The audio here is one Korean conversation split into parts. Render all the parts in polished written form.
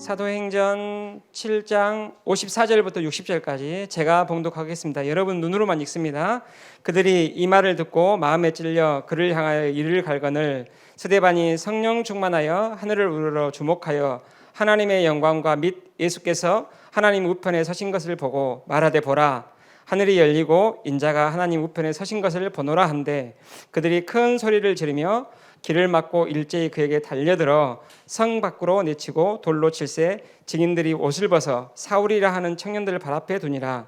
사도행전 7장 54절부터 60절까지 제가 봉독하겠습니다. 여러분 눈으로만 읽습니다. 그들이 이 말을 듣고 마음에 찔려 그를 향하여 이를 갈거늘 스데반이 성령 충만하여 하늘을 우러러 주목하여 하나님의 영광과 및 예수께서 하나님 우편에 서신 것을 보고 말하되 보라 하늘이 열리고 인자가 하나님 우편에 서신 것을 보노라 한데 그들이 큰 소리를 지르며 길을 막고 일제히 그에게 달려들어 성 밖으로 내치고 돌로 칠세 증인들이 옷을 벗어 사울이라 하는 청년들 발 앞에 두니라.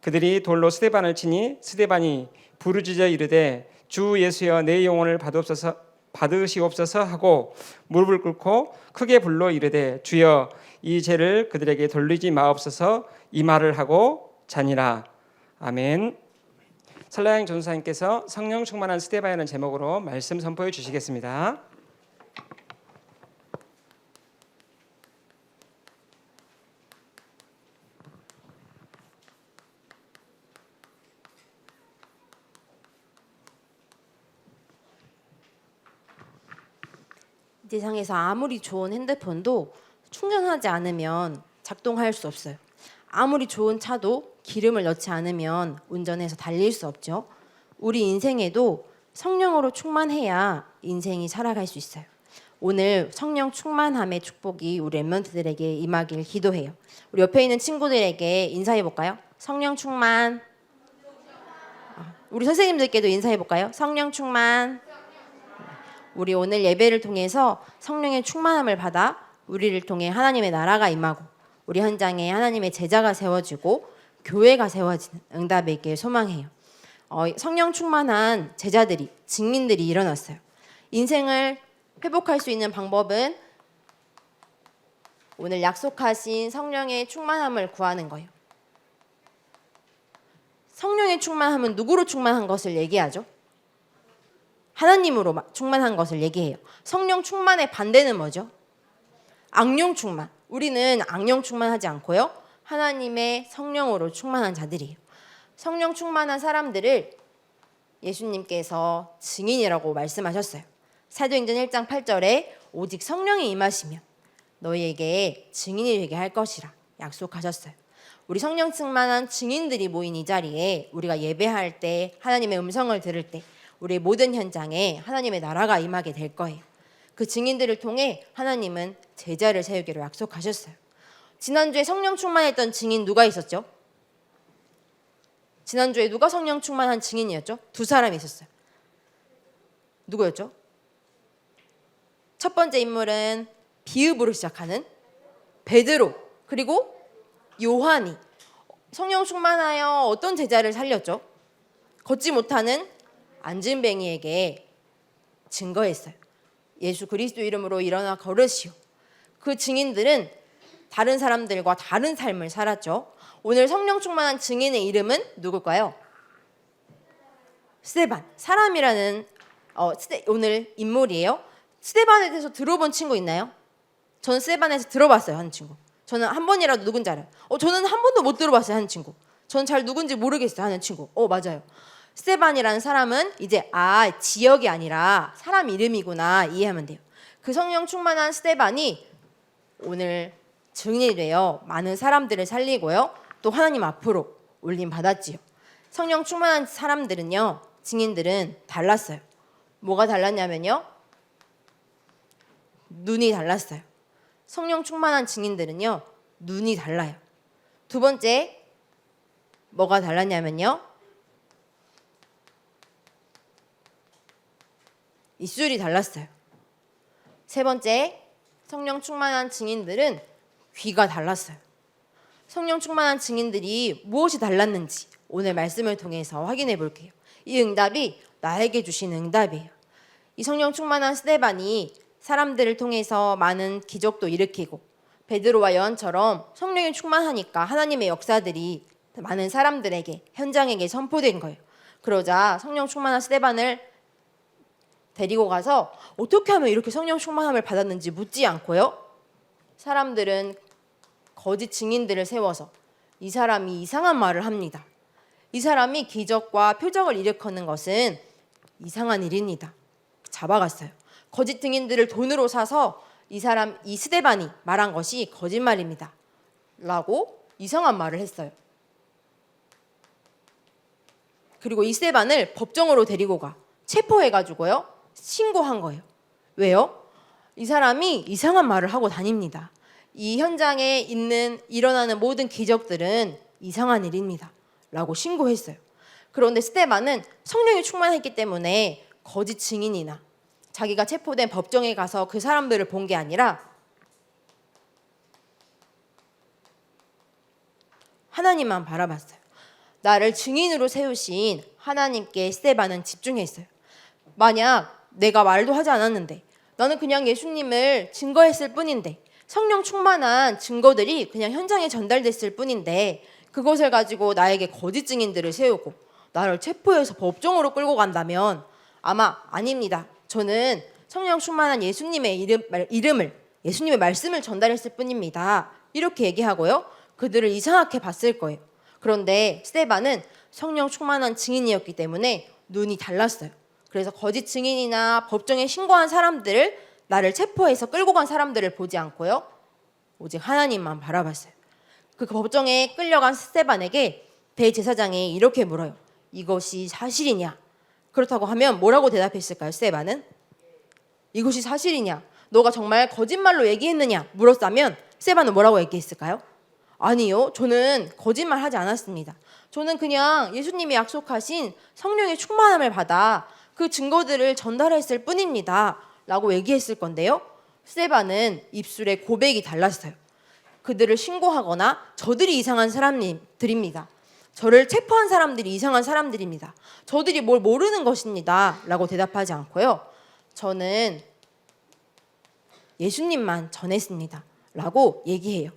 그들이 돌로 스데반을 치니 스데반이 부르짖어 이르되 주 예수여 내 영혼을 받으시옵소서 하고 무릎을 꿇고 크게 불러 이르되 주여 이 죄를 그들에게 돌리지 마옵소서 이 말을 하고 자니라. 아멘. 설라영 전사님께서 성령 충만한 스데반이라는 제목으로 말씀 선포해 주시겠습니다. 세상에서 아무리 좋은 핸드폰도 충전하지 않으면 작동할 수 없어요. 아무리 좋은 차도 기름을 넣지 않으면 운전해서 달릴 수 없죠. 우리 인생에도 성령으로 충만해야 인생이 살아갈 수 있어요. 오늘 성령 충만함의 축복이 우리 랩런트들에게 임하길 기도해요. 우리 옆에 있는 친구들에게 인사해 볼까요? 성령 충만. 우리 선생님들께도 인사해 볼까요? 성령 충만. 우리 오늘 예배를 통해서 성령의 충만함을 받아 우리를 통해 하나님의 나라가 임하고 우리 현장에 하나님의 제자가 세워지고 교회가 세워지는 응답이 있길 소망해요. 성령 충만한 제자들이 증인들이 일어났어요. 인생을 회복할 수 있는 방법은 오늘 약속하신 성령의 충만함을 구하는 거예요. 성령의 충만함은 누구로 충만한 것을 얘기하죠? 하나님으로 충만한 것을 얘기해요. 성령 충만의 반대는 뭐죠? 악령 충만. 우리는 악령 충만하지 않고요. 하나님의 성령으로 충만한 자들이에요. 성령 충만한 사람들을 예수님께서 증인이라고 말씀하셨어요. 사도행전 1장 8절에 오직 성령이 임하시면 너희에게 증인이 되게 할 것이라 약속하셨어요. 우리 성령 충만한 증인들이 모인 이 자리에 우리가 예배할 때 하나님의 음성을 들을 때 우리의 모든 현장에 하나님의 나라가 임하게 될 거예요. 그 증인들을 통해 하나님은 제자를 세우기로 약속하셨어요. 지난주에 성령 충만했던 증인 누가 있었죠? 지난주에 누가 성령 충만한 증인이었죠? 두 사람이 있었어요. 누구였죠? 첫 번째 인물은 비읍으로 시작하는 베드로 그리고 요한이 성령 충만하여 어떤 제자를 살렸죠? 걷지 못하는 안진뱅이에게 증거했어요. 예수 그리스도 이름으로 일어나 걸으시오. 그 증인들은 다른 사람들과 다른 삶을 살았죠. 오늘 성령 충만한 증인의 이름은 누굴까요? 스데반. 사람이라는 오늘 인물이에요. 스데반에 대해서 들어본 친구 있나요? 저는 스데반에서 들어봤어요. 한 친구. 저는 한 번이라도 누군지 알아요. 저는 한 번도 못 들어봤어요. 하는 친구. 저는 잘 누군지 모르겠어요. 하는 친구. 맞아요. 스데반이라는 사람은 이제 지역이 아니라 사람 이름이구나 이해하면 돼요. 그 성령 충만한 스데반이 오늘 증인이 되어 많은 사람들을 살리고요. 또 하나님 앞으로 올림 받았지요. 성령 충만한 사람들은요. 증인들은 달랐어요. 뭐가 달랐냐면요. 눈이 달랐어요. 성령 충만한 증인들은요. 눈이 달라요. 두 번째 뭐가 달랐냐면요. 입술이 달랐어요. 세 번째, 성령 충만한 증인들은 귀가 달랐어요. 성령 충만한 증인들이 무엇이 달랐는지 오늘 말씀을 통해서 확인해 볼게요. 이 응답이 나에게 주신 응답이에요. 이 성령 충만한 스데반이 사람들을 통해서 많은 기적도 일으키고 베드로와 요한처럼 성령이 충만하니까 하나님의 역사들이 많은 사람들에게 현장에게 선포된 거예요. 그러자 성령 충만한 스데반을 데리고 가서 어떻게 하면 이렇게 성령 충만함을 받았는지 묻지 않고요. 사람들은 거짓 증인들을 세워서 이 사람이 이상한 말을 합니다. 이 사람이 기적과 표적을 일으키는 것은 이상한 일입니다. 잡아갔어요. 거짓 증인들을 돈으로 사서 이 스데반이 말한 것이 거짓말입니다. 라고 이상한 말을 했어요. 그리고 이 스데반을 법정으로 데리고 체포해가지고요. 신고한 거예요. 왜요? 이 사람이 이상한 말을 하고 다닙니다. 이 현장에 일어나는 모든 기적들은 이상한 일입니다. 라고 신고했어요. 그런데 스데반은 성령이 충만했기 때문에 거짓 증인이나 자기가 체포된 법정에 가서 그 사람들을 본 게 아니라 하나님만 바라봤어요. 나를 증인으로 세우신 하나님께 스데반은 집중했어요. 만약 내가 말도 하지 않았는데 나는 그냥 예수님을 증거했을 뿐인데 성령 충만한 증거들이 그냥 현장에 전달됐을 뿐인데 그것을 가지고 나에게 거짓 증인들을 세우고 나를 체포해서 법정으로 끌고 간다면 아마 아닙니다. 저는 성령 충만한 예수님의 이름을 예수님의 말씀을 전달했을 뿐입니다. 이렇게 얘기하고요. 그들을 이상하게 봤을 거예요. 그런데 스데반은 성령 충만한 증인이었기 때문에 눈이 달랐어요. 그래서 거짓 증인이나 법정에 신고한 사람들을 나를 체포해서 끌고 간 사람들을 보지 않고요. 오직 하나님만 바라봤어요. 그 법정에 끌려간 스데반에게 대제사장이 이렇게 물어요. 이것이 사실이냐? 그렇다고 하면 뭐라고 대답했을까요? 스데반은? 이것이 사실이냐? 너가 정말 거짓말로 얘기했느냐? 물었다면 스데반은 뭐라고 얘기했을까요? 아니요. 저는 거짓말 하지 않았습니다. 저는 그냥 예수님이 약속하신 성령의 충만함을 받아 그 증거들을 전달했을 뿐입니다. 라고 얘기했을 건데요. 스데반은 입술에 고백이 달랐어요. 그들을 신고하거나 저들이 이상한 사람들입니다. 저를 체포한 사람들이 이상한 사람들입니다. 저들이 뭘 모르는 것입니다. 라고 대답하지 않고요. 저는 예수님만 전했습니다. 라고 얘기해요.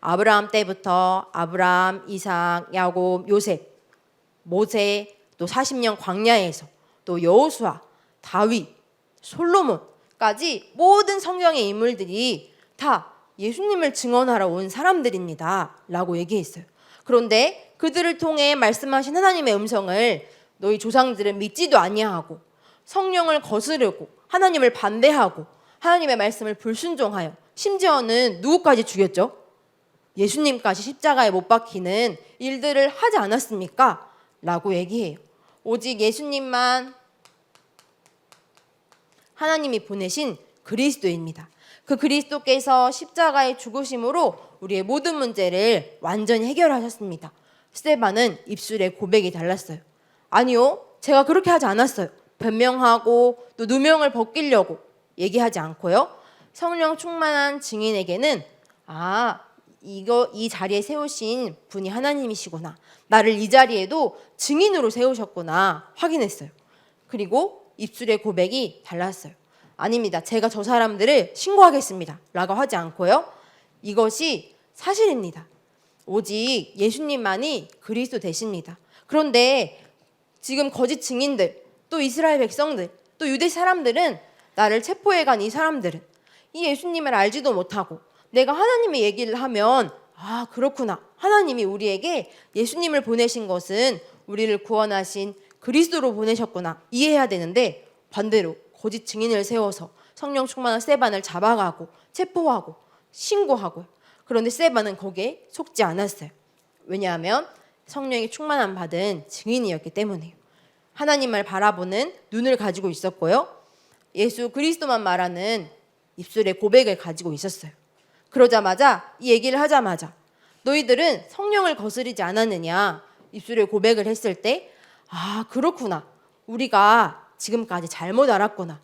아브라함 때부터 아브라함, 이삭, 야곱, 요셉, 모세, 또 40년 광야에서 또 여호수아, 다윗, 솔로몬까지 모든 성경의 인물들이 다 예수님을 증언하러 온 사람들입니다. 라고 얘기했어요. 그런데 그들을 통해 말씀하신 하나님의 음성을 너희 조상들은 믿지도 아니하고 성령을 거스르고 하나님을 반대하고 하나님의 말씀을 불순종하여 심지어는 누구까지 죽였죠? 예수님까지 십자가에 못 박히는 일들을 하지 않았습니까? 라고 얘기해요. 오직 예수님만 하나님이 보내신 그리스도입니다. 그 그리스도께서 십자가의 죽으심으로 우리의 모든 문제를 완전히 해결하셨습니다. 스데반은 입술에 고백이 달랐어요. 아니요, 제가 그렇게 하지 않았어요. 변명하고 또 누명을 벗기려고 얘기하지 않고요. 성령 충만한 증인에게는 이 자리에 세우신 분이 하나님이시구나. 나를 이 자리에도 증인으로 세우셨구나 확인했어요. 그리고 입술의 고백이 달랐어요. 아닙니다. 제가 저 사람들을 신고하겠습니다. 라고 하지 않고요. 이것이 사실입니다. 오직 예수님만이 그리스도 되십니다. 그런데 지금 거짓 증인들, 또 이스라엘 백성들, 또 유대 사람들은 나를 체포해간 이 사람들은 이 예수님을 알지도 못하고 내가 하나님의 얘기를 하면 그렇구나. 하나님이 우리에게 예수님을 보내신 것은 우리를 구원하신 그리스도로 보내셨구나. 이해해야 되는데 반대로 거짓 증인을 세워서 성령 충만한 스데반을 잡아가고 체포하고 신고하고요. 그런데 스데반은 거기에 속지 않았어요. 왜냐하면 성령이 충만함 받은 증인이었기 때문에요. 하나님을 바라보는 눈을 가지고 있었고요. 예수 그리스도만 말하는 입술의 고백을 가지고 있었어요. 그러자마자 이 얘기를 하자마자 너희들은 성령을 거스르지 않았느냐 입술의 고백을 했을 때 그렇구나. 우리가 지금까지 잘못 알았구나.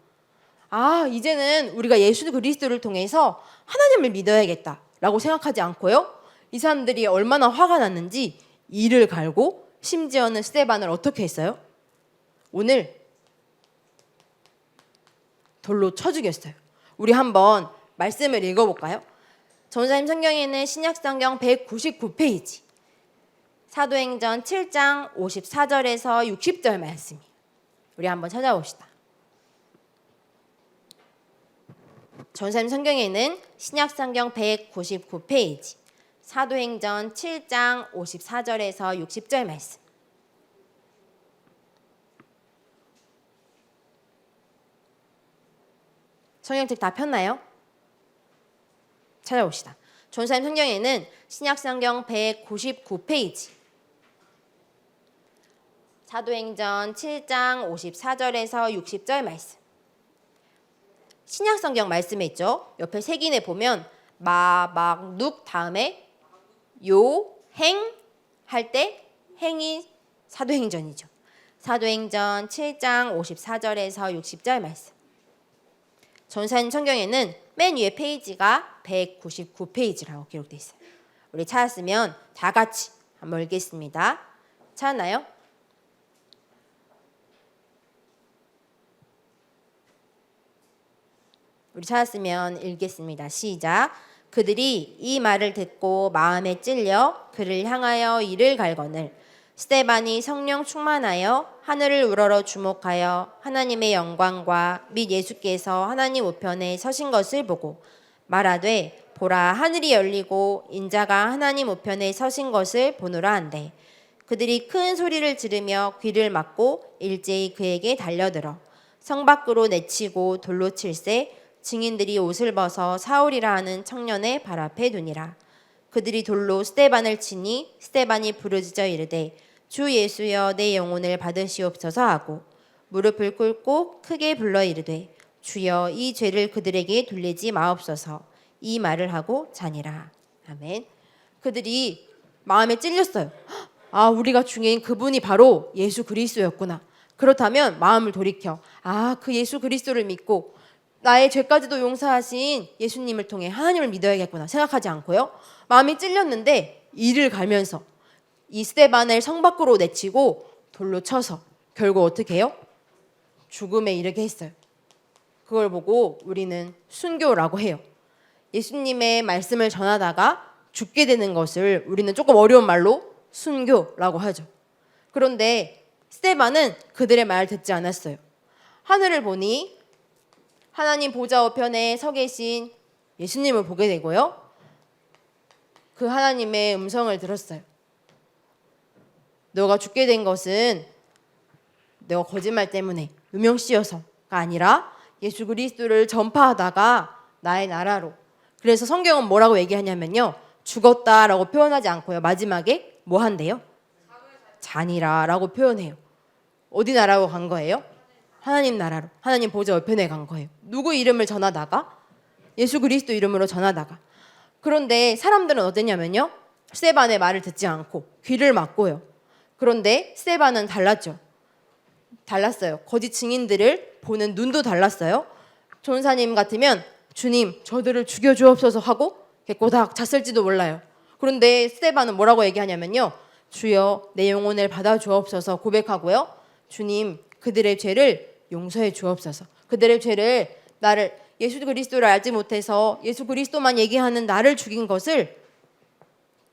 이제는 우리가 예수 그리스도를 통해서 하나님을 믿어야겠다 라고 생각하지 않고요. 이 사람들이 얼마나 화가 났는지 이를 갈고 심지어는 스데반을 어떻게 했어요? 오늘 돌로 쳐 죽였어요. 우리 한번 말씀을 읽어볼까요? 전사님 성경에는 신약성경 199페이지 사도행전 7장 54절에서 60절 말씀이에요. 우리 한번 찾아봅시다. 전사님 성경에는 신약성경 199페이지 사도행전 7장 54절에서 60절 말씀. 성경책 다 폈나요? 찾아봅시다. 전사님 성경에는 신약성경 199페이지 사도행전 7장 54절에서 60절 말씀. 신약성경 말씀에 있죠. 옆에 색인에 보면 마, 막, 눅 다음에 요, 행 할 때 행이 사도행전이죠. 사도행전 7장 54절에서 60절 말씀. 전사님 성경에는 맨 위에 페이지가 199페이지라고 기록되어 있어요. 우리 찾았으면 다 같이 한번 읽겠습니다. 찾았나요? 우리 찾았으면 읽겠습니다. 시작. 그들이 이 말을 듣고 마음에 찔려 그를 향하여 이를 갈거늘 스데반이 성령 충만하여 하늘을 우러러 주목하여 하나님의 영광과 및 예수께서 하나님 우편에 서신 것을 보고 말하되 보라 하늘이 열리고 인자가 하나님 우편에 서신 것을 보노라 한대. 그들이 큰 소리를 지르며 귀를 막고 일제히 그에게 달려들어 성 밖으로 내치고 돌로 칠세 증인들이 옷을 벗어 사울이라 하는 청년의 발 앞에 두니라. 그들이 돌로 스데반을 치니 스데반이 부르짖어 이르되 주 예수여 내 영혼을 받으시옵소서 하고 무릎을 꿇고 크게 불러 이르되 주여 이 죄를 그들에게 돌리지 마옵소서. 이 말을 하고 자니라. 아멘. 그들이 마음에 찔렸어요. 아, 우리가 중인 그분이 바로 예수 그리스도였구나. 그렇다면 마음을 돌이켜 그 예수 그리스도를 믿고 나의 죄까지도 용서하신 예수님을 통해 하나님을 믿어야겠구나 생각하지 않고요. 마음이 찔렸는데 이를 갈면서 이 스데반을 성 밖으로 내치고 돌로 쳐서 결국 어떻게 해요? 죽음에 이르게 했어요. 그걸 보고 우리는 순교라고 해요. 예수님의 말씀을 전하다가 죽게 되는 것을 우리는 조금 어려운 말로 순교라고 하죠. 그런데 스데반은 그들의 말을 듣지 않았어요. 하늘을 보니 하나님 보좌 우편에 서 계신 예수님을 보게 되고요. 그 하나님의 음성을 들었어요. 너가 죽게 된 것은 너가 거짓말 때문에 유명씨여서가 아니라 예수 그리스도를 전파하다가 나의 나라로. 그래서 성경은 뭐라고 얘기하냐면요. 죽었다라고 표현하지 않고요. 마지막에 뭐 한대요? 잔이라라고 표현해요. 어디 나라로 간 거예요? 하나님 나라로. 하나님 보좌 우편에 간 거예요. 누구 이름을 전하다가? 예수 그리스도 이름으로 전하다가. 그런데 사람들은 어땠냐면요. 스데반의 말을 듣지 않고 귀를 막고요. 그런데 스데반은 달랐어요. 거짓 증인들을 보는 눈도 달랐어요. 전사님 같으면 주님 저들을 죽여주옵소서 하고 꼬닥 잤을지도 몰라요. 그런데 스데반은 뭐라고 얘기하냐면요. 주여 내 영혼을 받아주옵소서 고백하고요. 주님 그들의 죄를 용서해 주옵소서. 그들의 죄를 나를 예수 그리스도를 알지 못해서 예수 그리스도만 얘기하는 나를 죽인 것을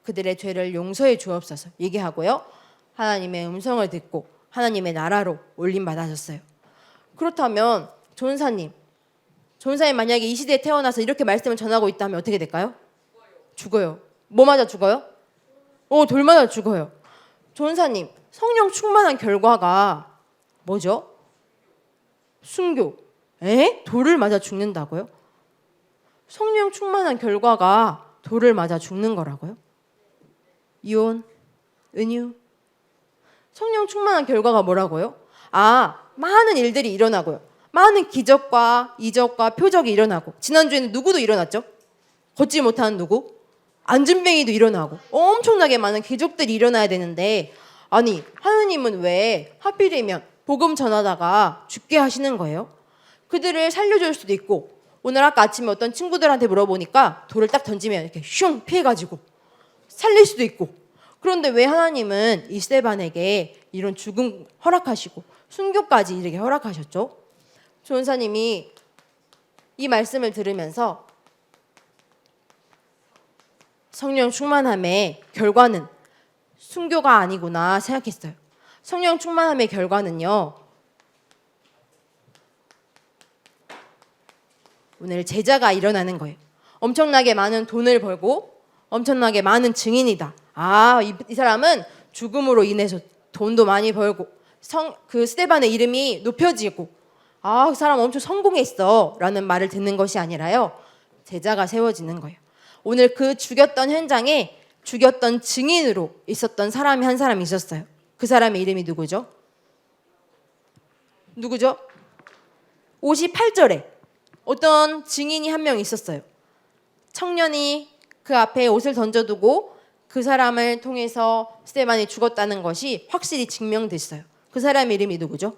그들의 죄를 용서해 주옵소서 얘기하고요. 하나님의 음성을 듣고 하나님의 나라로 올림받아졌어요. 그렇다면 전사님 만약에 이 시대에 태어나서 이렇게 말씀을 전하고 있다면 어떻게 될까요? 죽어요. 뭐 맞아 죽어요? 돌 맞아 죽어요. 전사님 성령 충만한 결과가 뭐죠? 순교. 돌을 맞아 죽는다고요? 성령 충만한 결과가 돌을 맞아 죽는 거라고요? 이혼, 은유. 성령 충만한 결과가 뭐라고요? 많은 일들이 일어나고요. 많은 기적과 이적과 표적이 일어나고. 지난주에는 누구도 일어났죠? 걷지 못하는 누구? 안진뱅이도 일어나고. 엄청나게 많은 기적들이 일어나야 되는데 아니 하느님은 왜 하필이면 복음 전하다가 죽게 하시는 거예요? 그들을 살려줄 수도 있고 오늘 아까 아침에 어떤 친구들한테 물어보니까 돌을 딱 던지면 이렇게 슝 피해가지고 살릴 수도 있고 그런데 왜 하나님은 이 스데반에게 이런 죽음 허락하시고 순교까지 이렇게 허락하셨죠? 조은사님이 이 말씀을 들으면서 성령 충만함의 결과는 순교가 아니구나 생각했어요. 성령 충만함의 결과는요. 오늘 제자가 일어나는 거예요. 엄청나게 많은 돈을 벌고 엄청나게 많은 증인이다. 이 사람은 죽음으로 인해서 돈도 많이 벌고 그 스데반의 이름이 높여지고 그 사람 엄청 성공했어 라는 말을 듣는 것이 아니라요. 제자가 세워지는 거예요. 오늘 그 죽였던 현장에 죽였던 증인으로 있었던 사람이 한 사람이 있었어요. 그 사람의 이름이 누구죠? 누구죠? 58절에 어떤 증인이 한 명 있었어요. 청년이 그 앞에 옷을 던져두고 그 사람을 통해서 스데반이 죽었다는 것이 확실히 증명됐어요. 그 사람의 이름이 누구죠?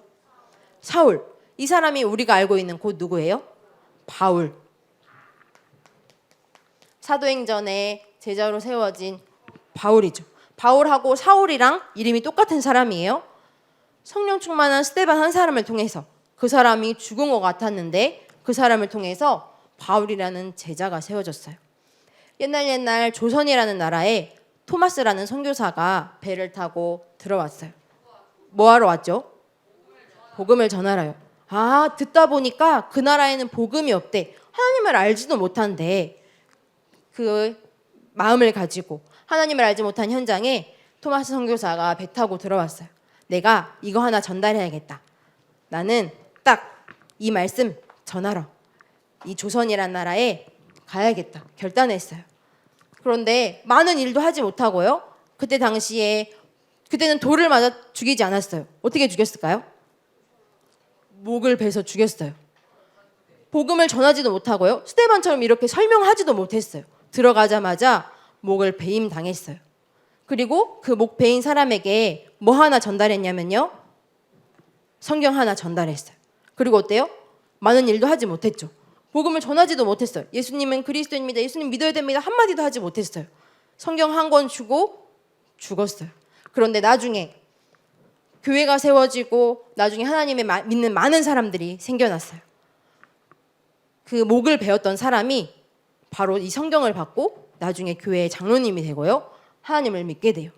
사울. 이 사람이 우리가 알고 있는 곧 누구예요? 바울. 사도행전에 제자로 세워진 바울이죠. 바울하고 사울이랑 이름이 똑같은 사람이에요. 성령 충만한 스데반 한 사람을 통해서 그 사람이 죽은 것 같았는데 그 사람을 통해서 바울이라는 제자가 세워졌어요. 옛날 조선이라는 나라에 토마스라는 선교사가 배를 타고 들어왔어요. 뭐 하러 왔죠? 복음을 전하러요. 아, 듣다 보니까 그 나라에는 복음이 없대. 하나님을 알지도 못한데 그 마음을 가지고 하나님을 알지 못한 현장에 토마스 선교사가 배 타고 들어왔어요. 내가 이거 하나 전달해야겠다. 나는 딱 이 말씀 전하러 이 조선이란 나라에 가야겠다. 결단했어요. 그런데 많은 일도 하지 못하고요. 그때는 돌을 맞아 죽이지 않았어요. 어떻게 죽였을까요? 목을 베서 죽였어요. 복음을 전하지도 못하고요. 스데반처럼 이렇게 설명하지도 못했어요. 들어가자마자 목을 베임 당했어요. 그리고 그 목 베인 사람에게 뭐 하나 전달했냐면요. 성경 하나 전달했어요. 그리고 어때요? 많은 일도 하지 못했죠. 복음을 전하지도 못했어요. 예수님은 그리스도입니다. 예수님 믿어야 됩니다. 한마디도 하지 못했어요. 성경 한 권 주고 죽었어요. 그런데 나중에 교회가 세워지고 나중에 하나님을 믿는 많은 사람들이 생겨났어요. 그 목을 베었던 사람이 바로 이 성경을 받고 나중에 교회의 장로님이 되고요. 하나님을 믿게 돼요.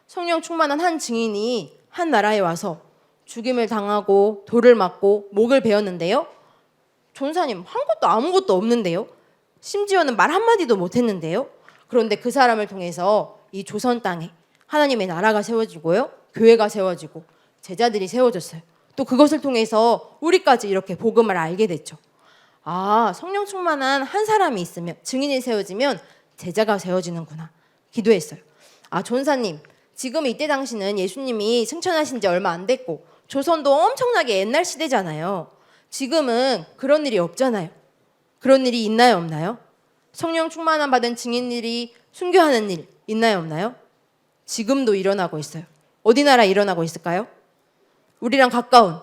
성령 충만한 한 증인이 한 나라에 와서 죽임을 당하고 돌을 맞고 목을 베었는데요. 전사님 한 것도 아무것도 없는데요. 심지어는 말 한마디도 못했는데요. 그런데 그 사람을 통해서 이 조선 땅에 하나님의 나라가 세워지고요. 교회가 세워지고 제자들이 세워졌어요. 또 그것을 통해서 우리까지 이렇게 복음을 알게 됐죠. 아, 성령 충만한 한 사람이 있으면 증인이 세워지면 제자가 세워지는구나. 기도했어요. 아, 전사님 지금 이때 당시는 예수님이 승천하신 지 얼마 안 됐고 조선도 엄청나게 옛날 시대잖아요. 지금은 그런 일이 없잖아요. 그런 일이 있나요, 없나요? 성령 충만함 받은 증인들이 순교하는 일 있나요, 없나요? 지금도 일어나고 있어요. 어디 나라 일어나고 있을까요? 우리랑 가까운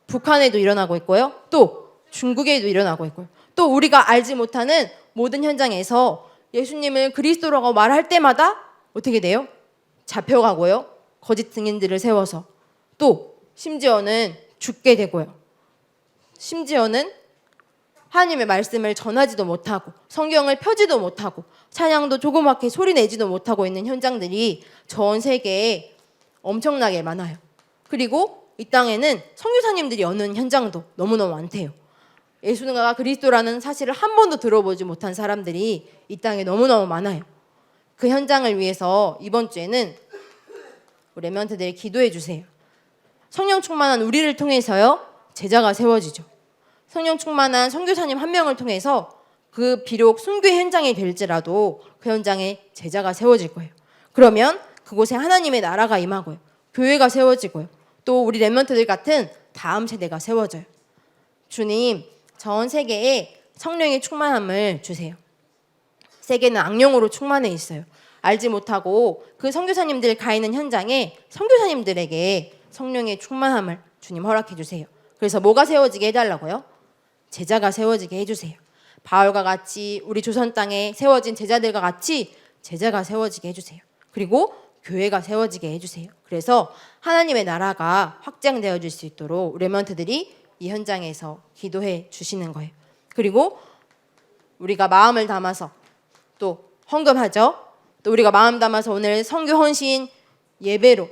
북한에도 일어나고 있고요. 또 중국에도 일어나고 있고요. 또 우리가 알지 못하는 모든 현장에서 예수님을 그리스도라고 말할 때마다 어떻게 돼요? 잡혀가고요. 거짓 증인들을 세워서 또 심지어는 죽게 되고요. 심지어는 하나님의 말씀을 전하지도 못하고 성경을 펴지도 못하고 찬양도 조그맣게 소리 내지도 못하고 있는 현장들이 전 세계에 엄청나게 많아요. 그리고 이 땅에는 선교사님들이 오는 현장도 너무너무 많대요. 예수가 그리스도라는 사실을 한 번도 들어보지 못한 사람들이 이 땅에 너무너무 많아요. 그 현장을 위해서 이번 주에는 우리 렘넌트들이 기도해 주세요. 성령 충만한 우리를 통해서요. 제자가 세워지죠. 성령 충만한 선교사님 한 명을 통해서 그 비록 순교 현장이 될지라도 그 현장에 제자가 세워질 거예요. 그러면 그곳에 하나님의 나라가 임하고요. 교회가 세워지고요. 또 우리 렘넌트들 같은 다음 세대가 세워져요. 주님, 전 세계에 성령의 충만함을 주세요. 세계는 악령으로 충만해 있어요. 알지 못하고 그 선교사님들 가 있는 현장에 선교사님들에게 성령의 충만함을 주님 허락해 주세요. 그래서 뭐가 세워지게 해달라고요? 제자가 세워지게 해주세요. 바울과 같이 우리 조선 땅에 세워진 제자들과 같이 제자가 세워지게 해주세요. 그리고 교회가 세워지게 해주세요. 그래서 하나님의 나라가 확장되어질 수 있도록 렘넌트들이 이 현장에서 기도해 주시는 거예요. 그리고 우리가 마음을 담아서 또 헌금하죠. 또 우리가 마음 담아서 오늘 선교 헌신 예배로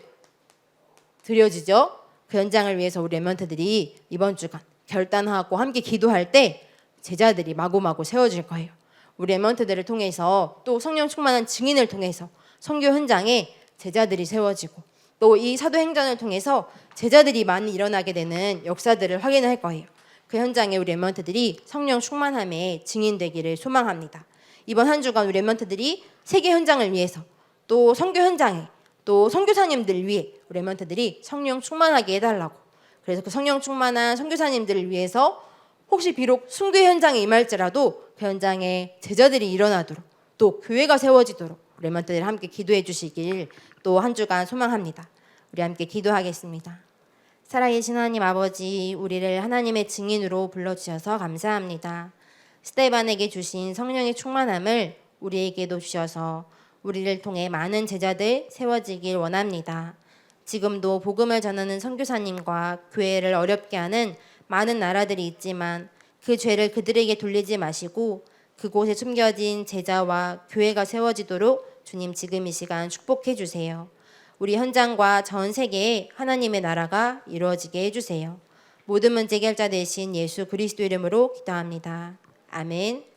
드려지죠. 그 현장을 위해서 우리 렘넌트들이 이번 주간 결단하고 함께 기도할 때 제자들이 마구마구 세워질 거예요. 우리 렘넌트들을 통해서 또 성령 충만한 증인을 통해서 선교 현장에 제자들이 세워지고 또 이 사도행전을 통해서 제자들이 많이 일어나게 되는 역사들을 확인할 거예요. 그 현장에 우리 렘넌트들이 성령 충만함의 증인 되기를 소망합니다. 이번 한 주간 우리 랩런트들이 세계 현장을 위해서 또 선교 현장에 또 선교사님들을 위해 우리 랩런트들이 성령 충만하게 해달라고. 그래서 그 성령 충만한 선교사님들을 위해서 혹시 비록 순교 현장에 임할지라도 그 현장에 제자들이 일어나도록 또 교회가 세워지도록 랩런트들 함께 기도해 주시길 또 한 주간 소망합니다. 우리 함께 기도하겠습니다. 살아계신 하나님 아버지, 우리를 하나님의 증인으로 불러주셔서 감사합니다. 스데반에게 주신 성령의 충만함을 우리에게도 주셔서 우리를 통해 많은 제자들 세워지길 원합니다. 지금도 복음을 전하는 선교사님과 교회를 어렵게 하는 많은 나라들이 있지만 그 죄를 그들에게 돌리지 마시고 그곳에 숨겨진 제자와 교회가 세워지도록 주님 지금 이 시간 축복해 주세요. 우리 현장과 전 세계에 하나님의 나라가 이루어지게 해주세요. 모든 문제 해결자 되신 예수 그리스도 이름으로 기도합니다. 아멘.